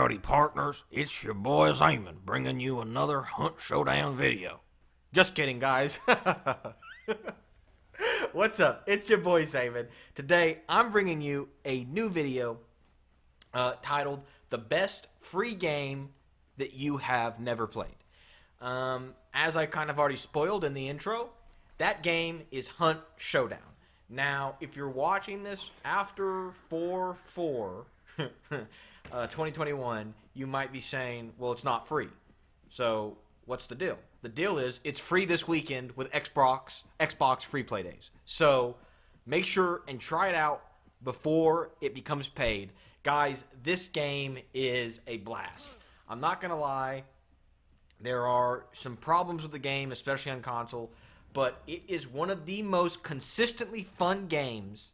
Howdy partners, it's your boy Zayman bringing you another Hunt Showdown video. Just kidding, guys. What's up? It's your boy Zayman. Today, I'm bringing you a new video titled The Best Free Game That You Have Never Played. As I kind of already spoiled in the intro, that game is Hunt Showdown. Now, if you're watching this after 4/4, 2021, you might be saying, well, it's not free. So what's the deal? The deal is it's free this weekend with Xbox free play days. So make sure and try it out before it becomes paid. Guys, this game is a blast. I'm not going to lie. There are some problems with the game, especially on console, but it is one of the most consistently fun games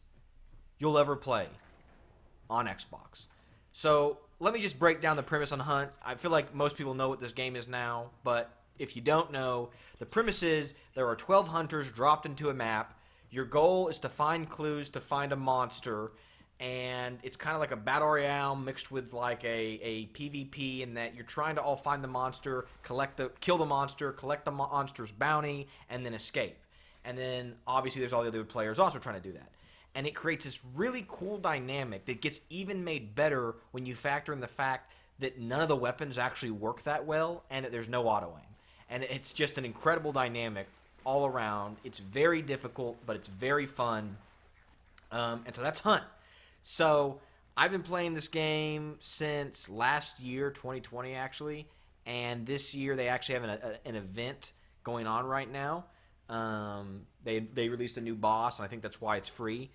you'll ever play on Xbox. So let me just break down the premise on Hunt. I feel like most people know what this game is now, but if you don't know, the premise is there are 12 hunters dropped into a map. Your goal is to find clues to find a monster, and it's kind of like a battle royale mixed with like a PvP in that you're trying to all find the monster, kill the monster, collect the monster's bounty, and then escape. And then obviously there's all the other players also trying to do that. And it creates this really cool dynamic that gets even made better when you factor in the fact that none of the weapons actually work that well and that there's no auto-aim. And it's just an incredible dynamic all around. It's very difficult, but it's very fun. And so that's Hunt. So I've been playing this game since last year, 2020 actually, and this year they actually have an event going on right now. They released a new boss, and I think that's why it's free.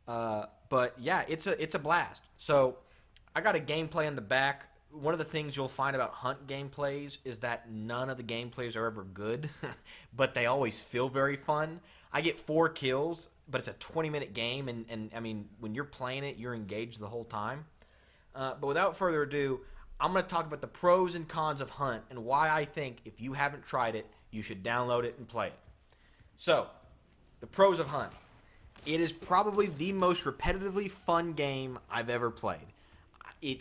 But yeah, it's a blast. So I got a gameplay in the back. One of the things you'll find about Hunt gameplays is that none of the gameplays are ever good, but they always feel very fun. I get 4 kills, but it's a 20-minute game, and I mean, when you're playing it, you're engaged the whole time. But without further ado, I'm going to talk about the pros and cons of Hunt and why I think if you haven't tried it, you should download it and play it. So, the pros of Hunt. It is probably the most repetitively fun game I've ever played.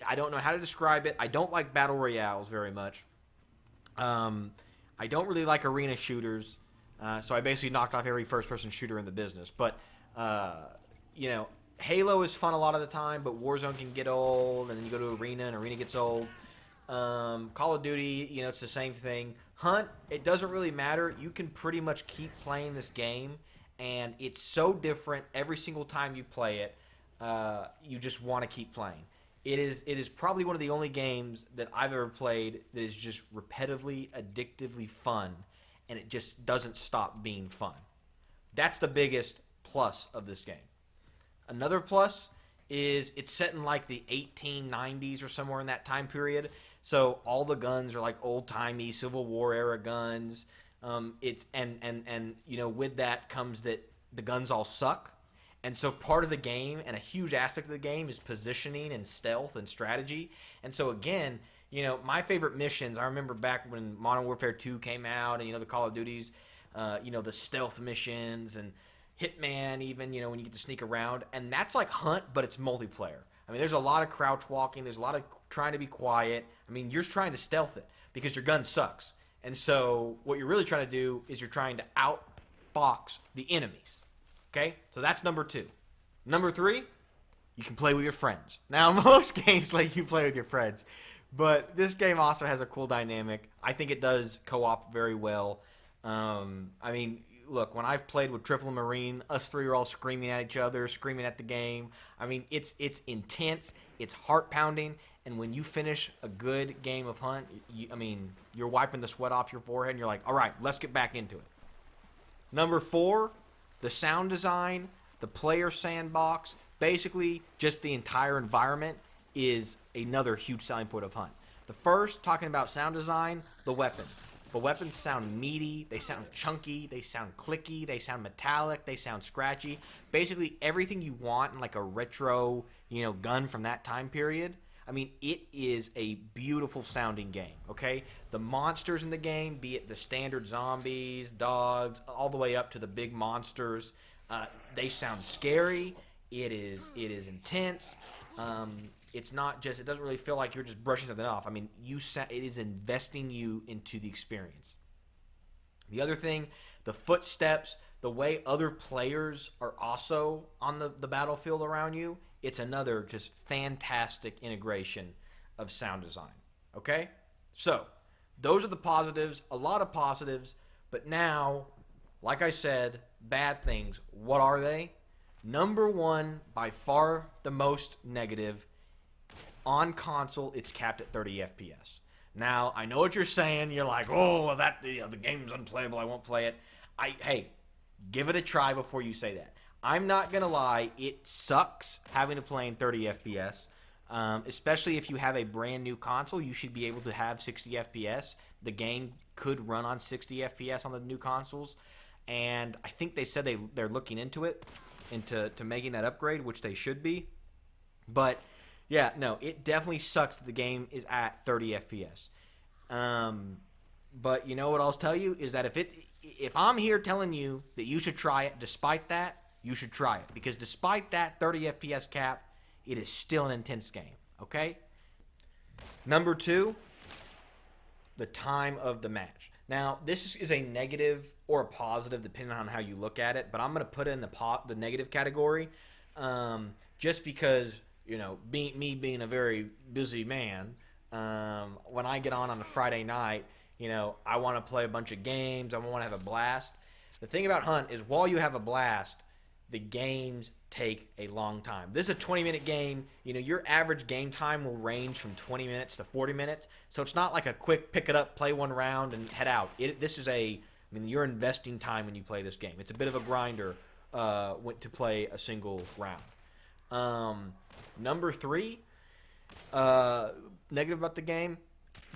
I don't know how to describe it. I don't like battle royales very much. I don't really like arena shooters. So I basically knocked off every first-person shooter in the business. But, you know, Halo is fun a lot of the time, but Warzone can get old, and then you go to Arena, and Arena gets old. Call of Duty, you know, it's the same thing. Hunt, it doesn't really matter. You can pretty much keep playing this game, and it's so different every single time you play it. You just want to keep playing. It is probably one of the only games that I've ever played that is just repetitively, addictively fun, and it just doesn't stop being fun. That's the biggest plus of this game. Another plus is it's set in like the 1890s or somewhere in that time period. So all the guns are like old-timey Civil War era guns. It's you know, with that comes that the guns all suck. And so part of the game and a huge aspect of the game is positioning and stealth and strategy. And so again, you know, my favorite missions, I remember back when Modern Warfare 2 came out and, you know, the Call of Duties, you know, the stealth missions and Hitman even, you know, when you get to sneak around. And that's like Hunt, but it's multiplayer. I mean, there's a lot of crouch walking. There's a lot of trying to be quiet. I mean, you're trying to stealth it because your gun sucks. And so what you're really trying to do is you're trying to outbox the enemies. Okay? So that's number 2. Number 3, you can play with your friends. Now, most games let you play with your friends. But this game also has a cool dynamic. I think it does co-op very well. I mean, look, when I've played with Triple Marine, us 3 are all screaming at each other, screaming at the game. I mean, it's intense, it's heart-pounding, and when you finish a good game of Hunt, I mean, you're wiping the sweat off your forehead, and you're like, all right, let's get back into it. Number 4, the sound design, the player sandbox, basically just the entire environment is another huge selling point of Hunt. The first, talking about sound design, the weapons. The weapons sound meaty, they sound chunky, they sound clicky, they sound metallic, they sound scratchy. Basically everything you want in like a retro, you know, gun from that time period. I mean, it is a beautiful sounding game, okay? The monsters in the game, be it the standard zombies, dogs, all the way up to the big monsters, they sound scary. It is intense. it's not just, it doesn't really feel like you're just brushing something off. I mean, it is investing you into the experience. The other thing, the footsteps, the way other players are also on the battlefield around you, it's another just fantastic integration of sound design. Okay? So, those are the positives, a lot of positives, but now, like I said, bad things. What are they? Number one, by far the most negative, on console, it's capped at 30 FPS. Now, I know what you're saying. You're like, oh, the game's unplayable. I won't play it. Hey, give it a try before you say that. I'm not going to lie. It sucks having to play in 30 FPS, especially if you have a brand new console. You should be able to have 60 FPS. The game could run on 60 FPS on the new consoles, and I think they said they're looking into it, into making that upgrade, which they should be. But yeah, no, it definitely sucks that the game is at 30 FPS. But you know what I'll tell you is that if I'm here telling you that you should try it, despite that, you should try it. Because despite that 30 FPS cap, it is still an intense game, okay? Number two, the time of the match. Now, this is a negative or a positive, depending on how you look at it, but I'm going to put it in the negative category, just because, you know, me being a very busy man, when I get on a Friday night, you know, I want to play a bunch of games. I want to have a blast. The thing about Hunt is while you have a blast, the games take a long time. This is a 20-minute game. You know, your average game time will range from 20 minutes to 40 minutes. So it's not like a quick pick it up, play one round, and head out. You're investing time when you play this game. It's a bit of a grinder to play a single round. Number three, negative about the game,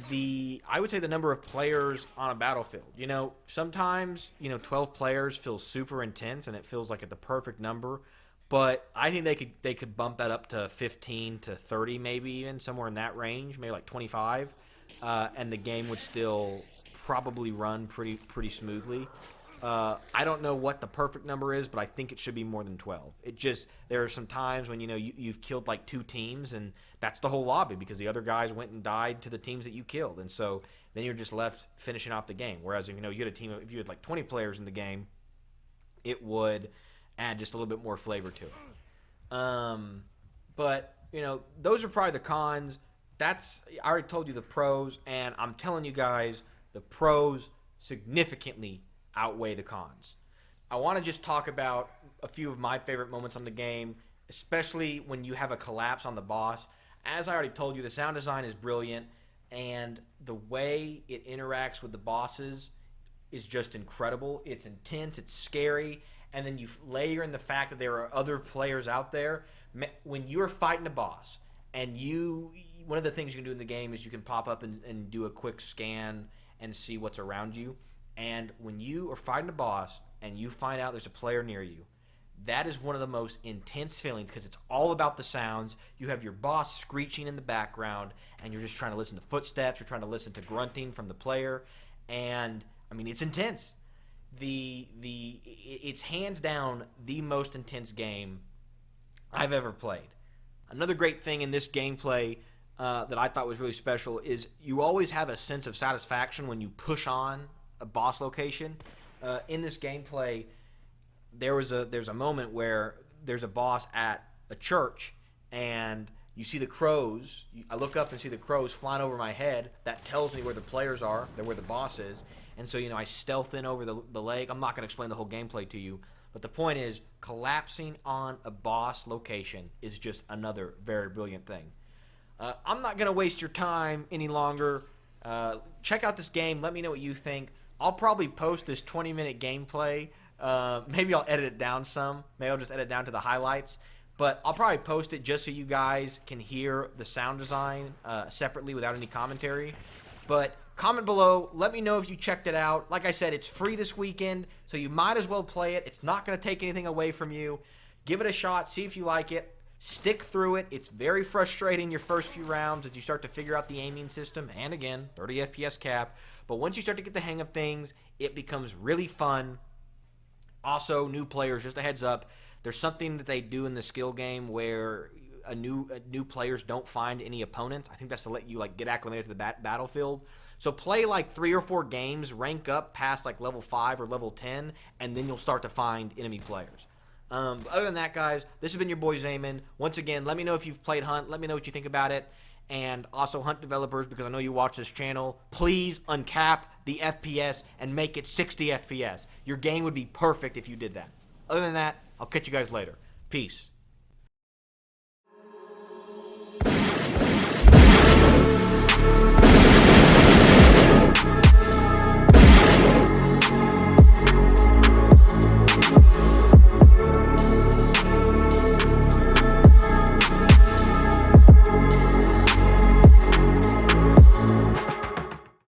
I would say the number of players on a battlefield. You know, sometimes, 12 players feels super intense and it feels like the perfect number, but I think they could bump that up to 15 to 30, maybe even somewhere in that range, maybe like 25, and the game would still probably run pretty smoothly. I don't know what the perfect number is, but I think it should be more than 12. There are some times when, you've killed like 2 teams, and that's the whole lobby because the other guys went and died to the teams that you killed. And so then you're just left finishing off the game. Whereas, if you had a team, if you had like 20 players in the game, it would add just a little bit more flavor to it. But, those are probably the cons. I already told you the pros, and I'm telling you guys, the pros significantly outweigh the cons. I want to just talk about a few of my favorite moments on the game, especially when you have a collapse on the boss. As I already told you, the sound design is brilliant, and the way it interacts with the bosses is just incredible. It's intense, it's scary, and then you layer in the fact that there are other players out there. When you're fighting a boss, and one of the things you can do in the game is you can pop up and do a quick scan and see what's around you. And when you are fighting a boss and you find out there's a player near you, that is one of the most intense feelings because it's all about the sounds. You have your boss screeching in the background, and you're just trying to listen to footsteps. You're trying to listen to grunting from the player, and it's intense. It's hands down the most intense game I've ever played. Another great thing in this gameplay that I thought was really special is you always have a sense of satisfaction when you push on a boss location. In this gameplay, there's a moment where there's a boss at a church, and you see the crows. I look up and see the crows flying over my head. That tells me where the players are, where the boss is. And so, I stealth in over the lake. I'm not going to explain the whole gameplay to you, but the point is, collapsing on a boss location is just another very brilliant thing. I'm not going to waste your time any longer. Check out this game. Let me know what you think. I'll probably post this 20-minute gameplay. Maybe I'll edit it down some. Maybe I'll just edit it down to the highlights. But I'll probably post it just so you guys can hear the sound design separately without any commentary. But comment below. Let me know if you checked it out. Like I said, it's free this weekend, so you might as well play it. It's not going to take anything away from you. Give it a shot. See if you like it. Stick through it. It's very frustrating your first few rounds as you start to figure out the aiming system. And again, 30 FPS cap. But once you start to get the hang of things, it becomes really fun. Also, new players, just a heads up, there's something that they do in the skill game where new players don't find any opponents. I think that's to let you like get acclimated to the battlefield. So play like 3 or 4 games, rank up past like level 5 or level 10, and then you'll start to find enemy players. Other than that, guys, this has been your boy Zayman. Once again, let me know if you've played Hunt. Let me know what you think about it. And also, Hunt developers, because I know you watch this channel, please uncap the FPS and make it 60 FPS. Your game would be perfect if you did that. Other than that, I'll catch you guys later. Peace.